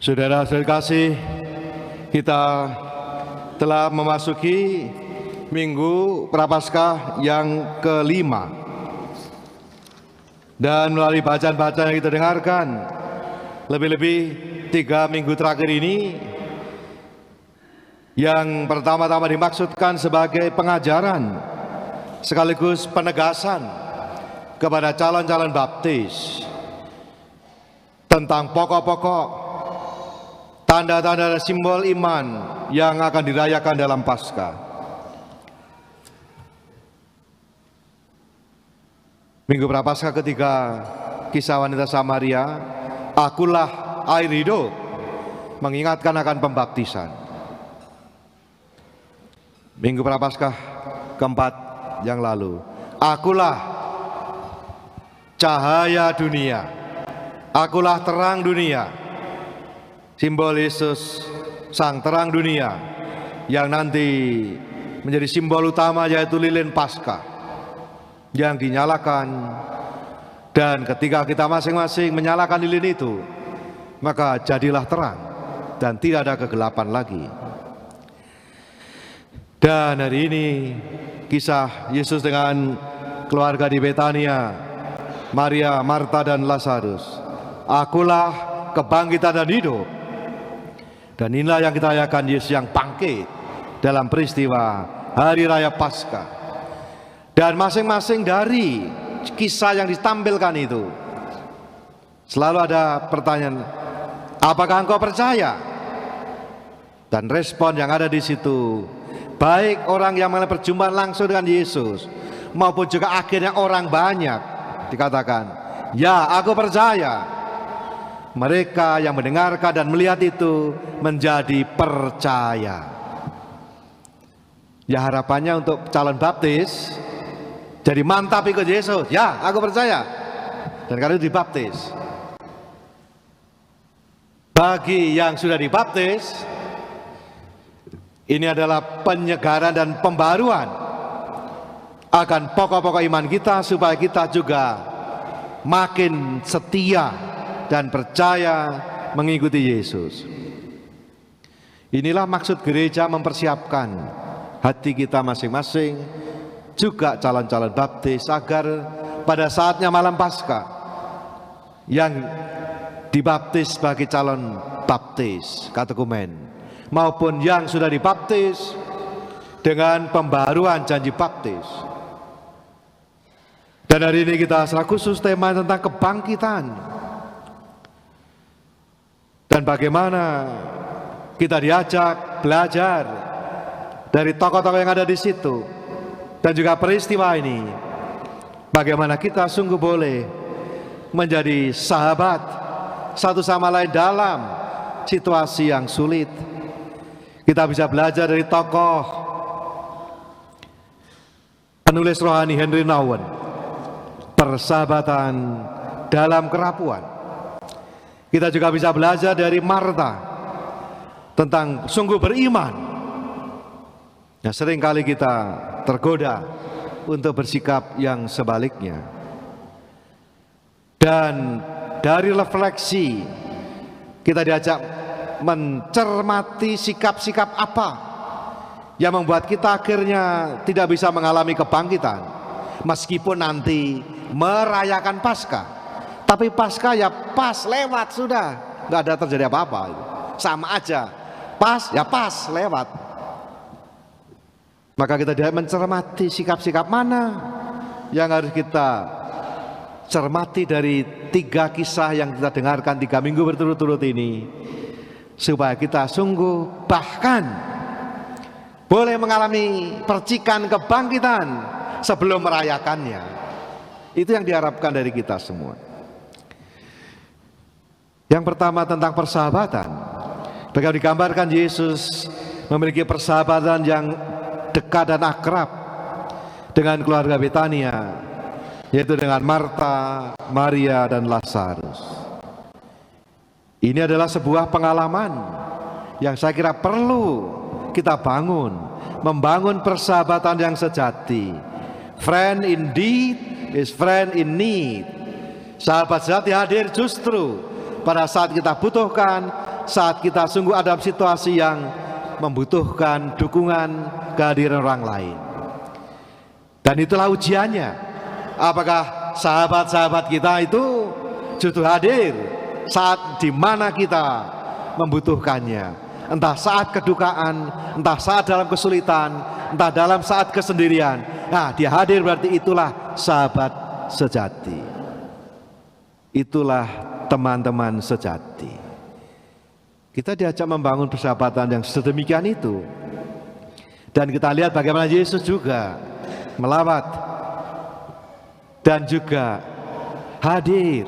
Saudara-saudara kasih, kita telah memasuki Minggu Prapaskah yang kelima. Dan melalui bacaan-bacaan yang kita dengarkan, lebih-lebih 3 minggu terakhir ini, yang pertama-tama dimaksudkan sebagai pengajaran sekaligus penegasan kepada calon-calon baptis tentang pokok-pokok tanda-tanda dan simbol iman yang akan dirayakan dalam Paskah. Minggu Prapaskah ketiga, kisah wanita Samaria, akulah air hidup, mengingatkan akan pembaptisan. Minggu Prapaskah keempat yang lalu, akulah cahaya dunia, akulah terang dunia. Simbol Yesus sang terang dunia yang nanti menjadi simbol utama, yaitu lilin Paskah yang dinyalakan. Dan ketika kita masing-masing menyalakan lilin itu, maka jadilah terang dan tidak ada kegelapan lagi. Dan hari ini kisah Yesus dengan keluarga di Betania, Maria, Marta dan Lazarus. Akulah kebangkitan dan hidup. Dan inilah yang kita rayakan, Yesus yang bangkit dalam peristiwa Hari Raya Paskah. Dan masing-masing dari kisah yang ditampilkan itu selalu ada pertanyaan, apakah engkau percaya? Dan respon yang ada di situ, baik orang yang mengalami perjumpaan langsung dengan Yesus maupun juga akhirnya orang banyak, dikatakan, ya aku percaya. Mereka yang mendengarkan dan melihat itu menjadi percaya. Ya, harapannya untuk calon baptis jadi mantap ikut Yesus. Ya, aku percaya. Dan karena itu dibaptis. Bagi yang sudah dibaptis, ini adalah penyegaran dan pembaruan akan pokok-pokok iman kita, supaya kita juga makin setia dan percaya mengikuti Yesus. Inilah maksud gereja mempersiapkan hati kita masing-masing, juga calon-calon baptis, agar pada saatnya malam Paskah yang dibaptis sebagai calon baptis katekumen maupun yang sudah dibaptis dengan pembaruan janji baptis. Dan hari ini kita secara khusus tema tentang kebangkitan. Dan bagaimana kita diajak belajar dari tokoh-tokoh yang ada di situ, dan juga peristiwa ini, bagaimana kita sungguh boleh menjadi sahabat satu sama lain dalam situasi yang sulit. Kita bisa belajar dari tokoh penulis rohani Henry Nouwen, persahabatan dalam kerapuan. Kita juga bisa belajar dari Marta tentang sungguh beriman. Ya, seringkali kita tergoda untuk bersikap yang sebaliknya. Dan dari refleksi kita diajak mencermati sikap-sikap apa yang membuat kita akhirnya tidak bisa mengalami kebangkitan meskipun nanti merayakan Paskah. Tapi Paskah ya pas, lewat sudah, nggak ada terjadi apa-apa, sama aja, pas ya pas, lewat. Maka kita dia mencermati sikap-sikap mana yang harus kita cermati dari 3 kisah yang kita dengarkan 3 minggu berturut-turut ini, supaya kita sungguh bahkan boleh mengalami percikan kebangkitan sebelum merayakannya. Itu yang diharapkan dari kita semua. Yang pertama tentang persahabatan. Bagaimana digambarkan Yesus memiliki persahabatan yang dekat dan akrab dengan keluarga Betania, yaitu dengan Marta, Maria dan Lazarus. Ini adalah sebuah pengalaman yang saya kira perlu kita bangun, membangun persahabatan yang sejati. Friend indeed is friend in need. Sahabat sejati hadir justru pada saat kita butuhkan, saat kita sungguh ada situasi yang membutuhkan dukungan kehadiran orang lain. Dan itulah ujiannya. Apakah sahabat-sahabat kita itu justru hadir saat di mana kita membutuhkannya, entah saat kedukaan, entah saat dalam kesulitan, entah dalam saat kesendirian. Nah, dia hadir, berarti itulah sahabat sejati. Itulah teman-teman sejati. Kita diajak membangun persahabatan yang sedemikian itu. Dan kita lihat bagaimana Yesus juga melawat dan juga hadir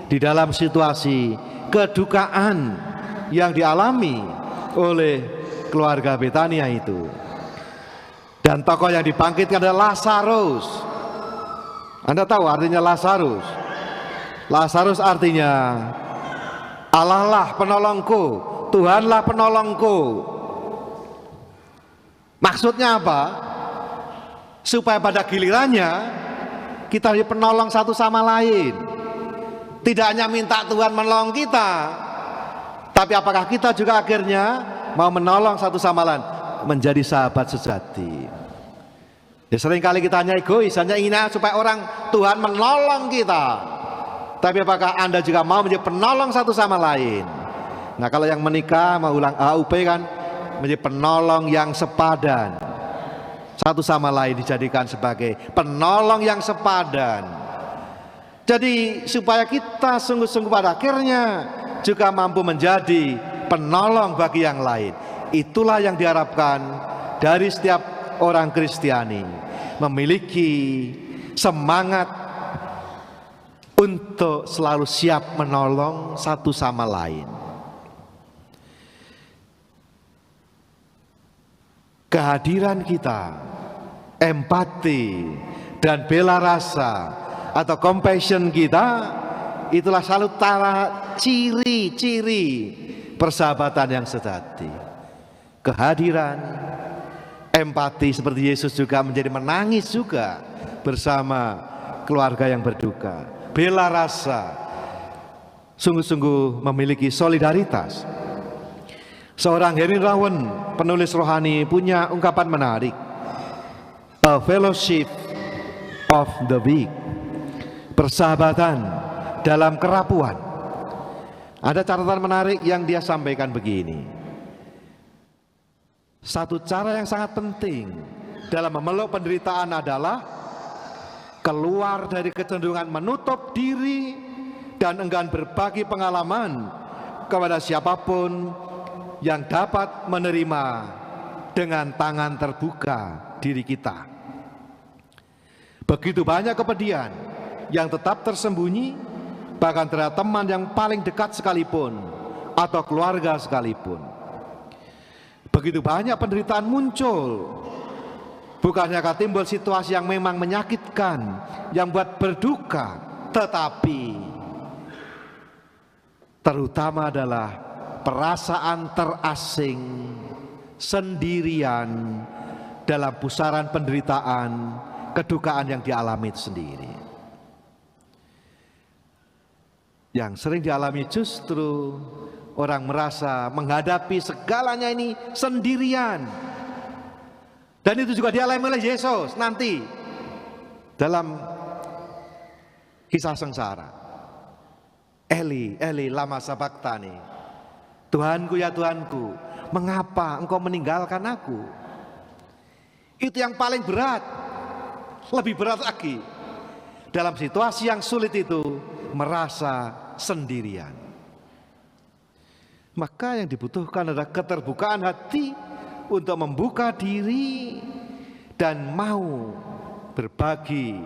di dalam situasi kedukaan yang dialami oleh keluarga Betania itu. Dan tokoh yang dibangkitkan adalah Lazarus. Anda tahu artinya Lazarus? Lazarus artinya Allah lah penolongku, Tuhanlah penolongku. Maksudnya apa? Supaya pada gilirannya kita jadi penolong satu sama lain. Tidak hanya minta Tuhan menolong kita, tapi apakah kita juga akhirnya mau menolong satu sama lain, menjadi sahabat sejati. Ya, seringkali kita hanya egois, hanya ingin supaya orang Tuhan menolong kita. Tapi apakah Anda juga mau menjadi penolong satu sama lain? Nah, kalau yang menikah mau ulang AUP kan menjadi penolong yang sepadan. Satu sama lain dijadikan sebagai penolong yang sepadan. Jadi supaya kita sungguh-sungguh pada akhirnya juga mampu menjadi penolong bagi yang lain. Itulah yang diharapkan dari setiap orang Kristiani, memiliki semangat untuk selalu siap menolong satu sama lain. Kehadiran kita, empati dan bela rasa atau compassion kita, itulah selalu ciri-ciri persahabatan yang sejati. Kehadiran, empati seperti Yesus juga menjadi menangis juga bersama keluarga yang berduka. Bela rasa, sungguh-sungguh memiliki solidaritas. Seorang Henry Rowan, penulis rohani, punya ungkapan menarik. A fellowship of the weak. Persahabatan dalam kerapuan. Ada catatan menarik yang dia sampaikan begini. Satu cara yang sangat penting dalam memeluk penderitaan adalah keluar dari kecenderungan menutup diri dan enggan berbagi pengalaman kepada siapapun yang dapat menerima dengan tangan terbuka diri kita. Begitu banyak kepedihan yang tetap tersembunyi, bahkan terhadap teman yang paling dekat sekalipun atau keluarga sekalipun. Begitu banyak penderitaan muncul, bukannya akan timbul situasi yang memang menyakitkan, yang buat berduka, tetapi terutama adalah perasaan terasing, sendirian dalam pusaran penderitaan, kedukaan yang dialami itu sendiri. Yang sering dialami justru orang merasa menghadapi segalanya ini sendirian. Dan itu juga dialami oleh Yesus nanti dalam kisah sengsara. Eli, Eli, lama sabachthani. Tuhanku ya Tuhanku, mengapa engkau meninggalkan aku? Itu yang paling berat. Lebih berat lagi, dalam situasi yang sulit itu merasa sendirian. Maka yang dibutuhkan adalah keterbukaan hati untuk membuka diri dan mau berbagi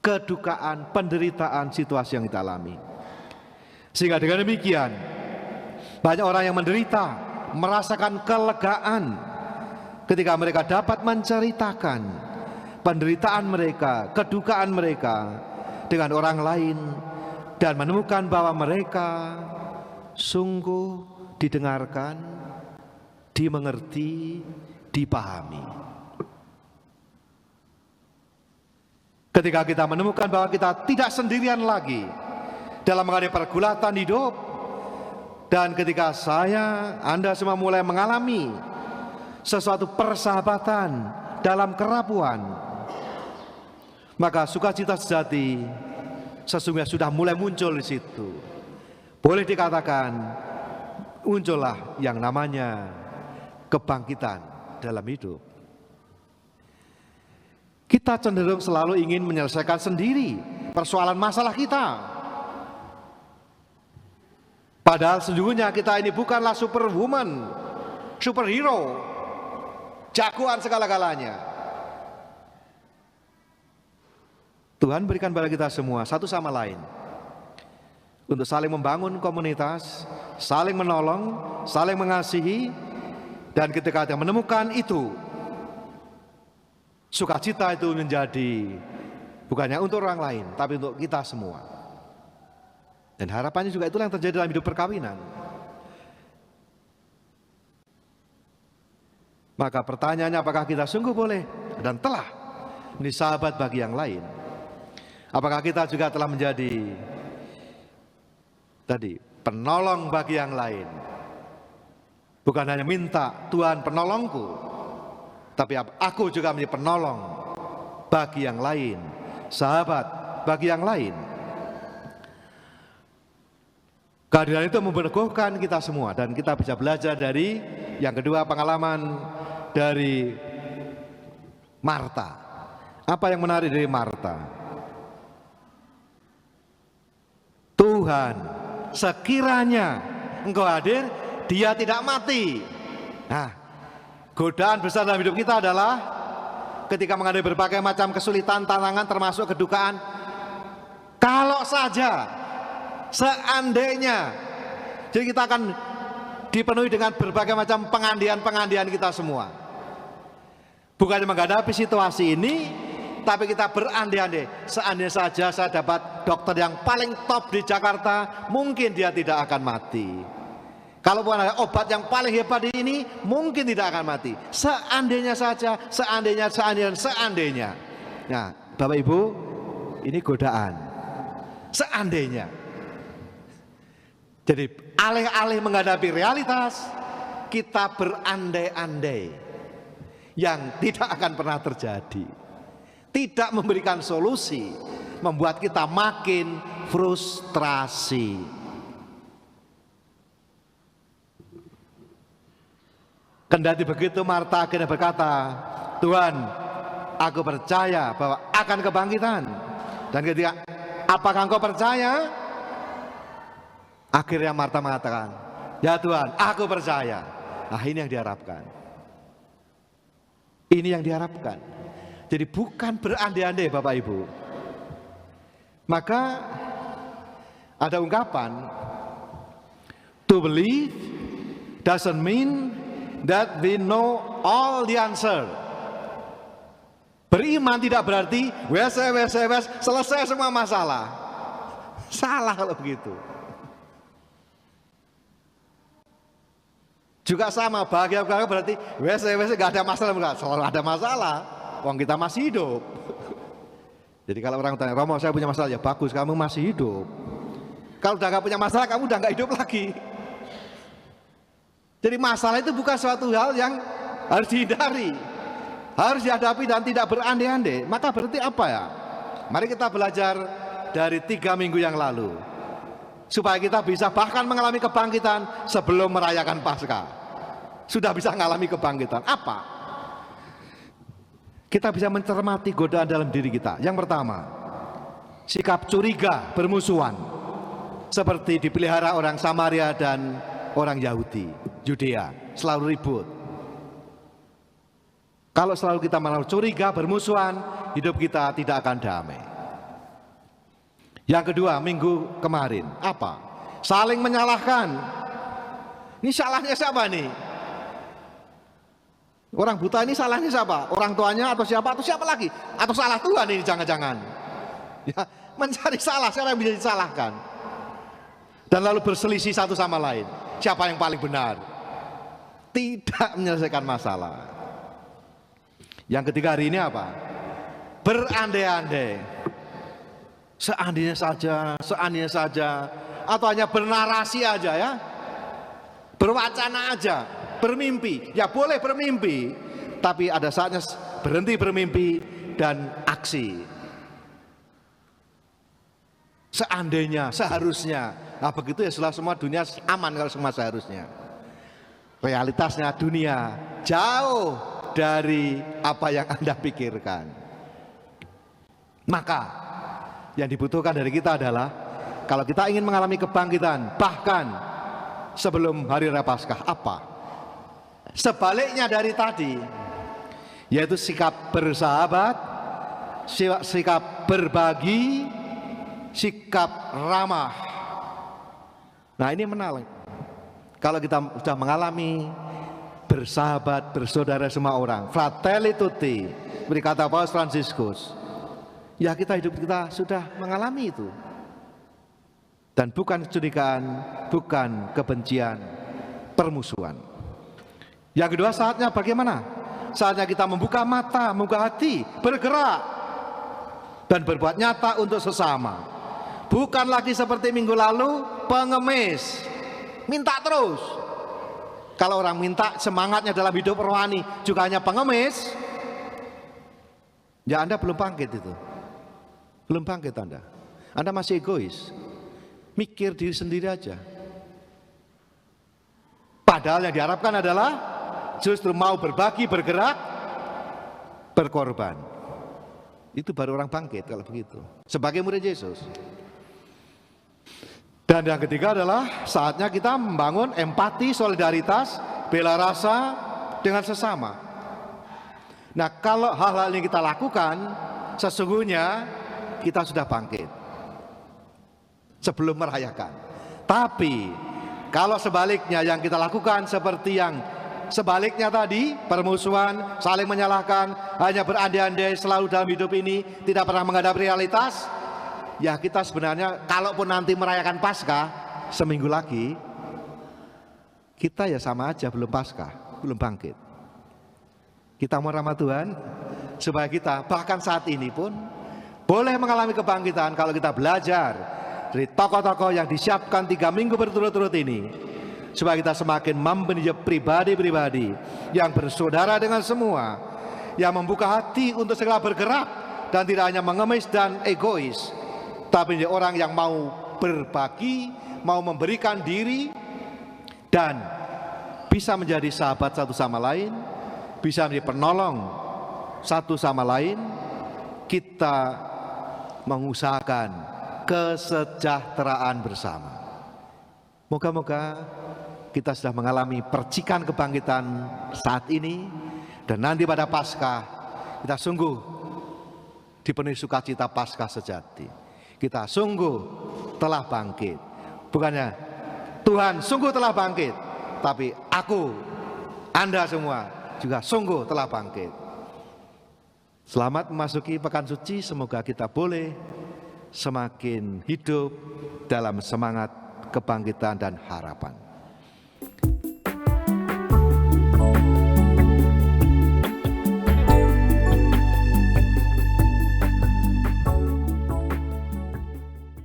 kedukaan, penderitaan situasi yang kita alami. Sehingga dengan demikian banyak orang yang menderita merasakan kelegaan ketika mereka dapat menceritakan penderitaan mereka, kedukaan mereka dengan orang lain dan menemukan bahwa mereka sungguh didengarkan, dimengerti, dipahami. Ketika kita menemukan bahwa kita tidak sendirian lagi dalam menghadapi pergulatan hidup. Dan ketika Anda semua mulai mengalami sesuatu persahabatan dalam kerapuan, maka sukacita sejati sesungguhnya sudah mulai muncul di situ. Boleh dikatakan muncullah yang namanya kebangkitan dalam hidup. Kita cenderung selalu ingin menyelesaikan sendiri persoalan masalah kita. Padahal sesungguhnya kita ini bukanlah superwoman, superhero, jagoan segala-galanya. Tuhan berikan pada kita semua satu sama lain untuk saling membangun komunitas, saling menolong, saling mengasihi, dan ketika kita menemukan itu, sukacita itu menjadi bukannya untuk orang lain, tapi untuk kita semua. Dan harapannya juga itulah yang terjadi dalam hidup perkawinan. Maka pertanyaannya, apakah kita sungguh boleh dan telah menjadi sahabat bagi yang lain? Apakah kita juga telah menjadi penolong bagi yang lain? Bukan hanya minta Tuhan penolongku, tapi aku juga menjadi penolong bagi yang lain, sahabat bagi yang lain. Kehadiran itu meneguhkan kita semua, dan kita bisa belajar dari yang kedua, pengalaman dari Marta. Apa yang menarik dari Marta? Tuhan, sekiranya Engkau hadir, dia tidak mati. Nah, godaan besar dalam hidup kita adalah ketika menghadapi berbagai macam kesulitan, tantangan, termasuk kedukaan. Kalau saja, seandainya, jadi kita akan dipenuhi dengan berbagai macam pengandian-pengandian kita semua. Bukan menghadapi situasi ini, tapi kita berandai-andai, seandainya saja saya dapat dokter yang paling top di Jakarta, mungkin dia tidak akan mati. Kalau bukan ada obat yang paling hebat di ini, mungkin tidak akan mati. Seandainya saja, seandainya. Nah, Bapak Ibu, ini godaan. Seandainya. Jadi alih-alih menghadapi realitas, kita berandai-andai yang tidak akan pernah terjadi. Tidak memberikan solusi, membuat kita makin frustrasi. Kendati begitu, Marta akhirnya berkata, Tuhan, aku percaya bahwa akan kebangkitan. Dan ketika, apakah engkau percaya? Akhirnya Marta mengatakan, ya Tuhan, aku percaya. Nah, ini yang diharapkan. Ini yang diharapkan. Jadi bukan berandai-andai, Bapak Ibu. Maka ada ungkapan, to believe doesn't mean that we know all the answer. Beriman tidak berarti selesai semua masalah. Salah kalau begitu. Juga sama, bahagia berarti gak ada masalah, enggak, selalu ada masalah. Wong kita masih hidup. Jadi kalau orang tanya, Romo saya punya masalah, ya bagus, kamu masih hidup. Kalau udah gak punya masalah, kamu udah gak hidup lagi. Jadi masalah itu bukan suatu hal yang harus dihindari, harus dihadapi dan tidak berandai-andai. Maka berarti apa ya? Mari kita belajar dari 3 minggu yang lalu, supaya kita bisa bahkan mengalami kebangkitan sebelum merayakan Paskah. Sudah bisa mengalami kebangkitan. Apa? Kita bisa mencermati godaan dalam diri kita. Yang pertama, sikap curiga, bermusuhan, seperti dipelihara orang Samaria dan orang Yahudi, Yudea, selalu ribut. Kalau selalu kita menaruh curiga, bermusuhan, hidup kita tidak akan damai. Yang kedua, minggu kemarin, apa? Saling menyalahkan. Ini salahnya siapa nih? Orang buta ini salahnya siapa? Orang tuanya atau siapa lagi? Atau salah Tuhan ini jangan-jangan. Ya, mencari salah, siapa yang bisa disalahkan? Dan lalu berselisih satu sama lain. Siapa yang paling benar? Tidak menyelesaikan masalah. Yang ketiga hari ini apa? Berandai-andai. seandainya saja, atau hanya bernarasi aja ya, berwacana aja, bermimpi. Ya boleh bermimpi, tapi ada saatnya berhenti bermimpi dan aksi. Seandainya, seharusnya. Nah begitu ya, setelah semua dunia aman kalau semua seharusnya. Realitasnya dunia jauh dari apa yang Anda pikirkan. Maka yang dibutuhkan dari kita adalah, kalau kita ingin mengalami kebangkitan bahkan sebelum hari raya Paskah, apa? Sebaliknya dari tadi, yaitu sikap bersahabat, sikap berbagi, sikap ramah. Nah ini menarik. Kalau kita sudah mengalami bersahabat, bersaudara semua orang, fratelli tutti, berkata Paus Fransiskus, ya hidup kita sudah mengalami itu. Dan bukan kecurigaan, bukan kebencian, permusuhan. Yang kedua, saatnya bagaimana? Saatnya kita membuka mata, membuka hati, bergerak dan berbuat nyata untuk sesama. Bukan lagi seperti minggu lalu, pengemis, minta terus. Kalau orang minta, semangatnya dalam hidup rohani juga hanya pengemis, ya Anda belum bangkit itu. Belum bangkit Anda. Anda masih egois, mikir diri sendiri aja. Padahal yang diharapkan adalah justru mau berbagi, bergerak, berkorban. Itu baru orang bangkit kalau begitu, sebagai murid Yesus. Dan yang ketiga adalah saatnya kita membangun empati, solidaritas, bela rasa dengan sesama. Nah kalau hal-hal ini kita lakukan, sesungguhnya kita sudah bangkit sebelum merayakan. Tapi kalau sebaliknya yang kita lakukan seperti yang sebaliknya tadi, permusuhan, saling menyalahkan, hanya berandai-andai selalu dalam hidup ini, tidak pernah menghadapi realitas, ya kita sebenarnya kalaupun nanti merayakan Paskah seminggu lagi, kita ya sama aja belum Paskah, belum bangkit. Kita mau rahmat Tuhan supaya kita bahkan saat ini pun boleh mengalami kebangkitan kalau kita belajar dari tokoh-tokoh yang disiapkan 3 minggu berturut-turut ini, supaya kita semakin membentuk pribadi-pribadi yang bersaudara dengan semua, yang membuka hati untuk segera bergerak dan tidak hanya mengemis dan egois, tapi menjadi orang yang mau berbagi, mau memberikan diri, dan bisa menjadi sahabat satu sama lain, bisa menjadi penolong satu sama lain. Kita mengusahakan kesejahteraan bersama. Moga-moga kita sudah mengalami percikan kebangkitan saat ini, dan nanti pada Paskah kita sungguh dipenuhi sukacita Paskah sejati. Kita sungguh telah bangkit. Bukannya Tuhan sungguh telah bangkit, tapi aku, Anda semua juga sungguh telah bangkit. Selamat memasuki pekan suci, semoga kita boleh semakin hidup dalam semangat kebangkitan dan harapan.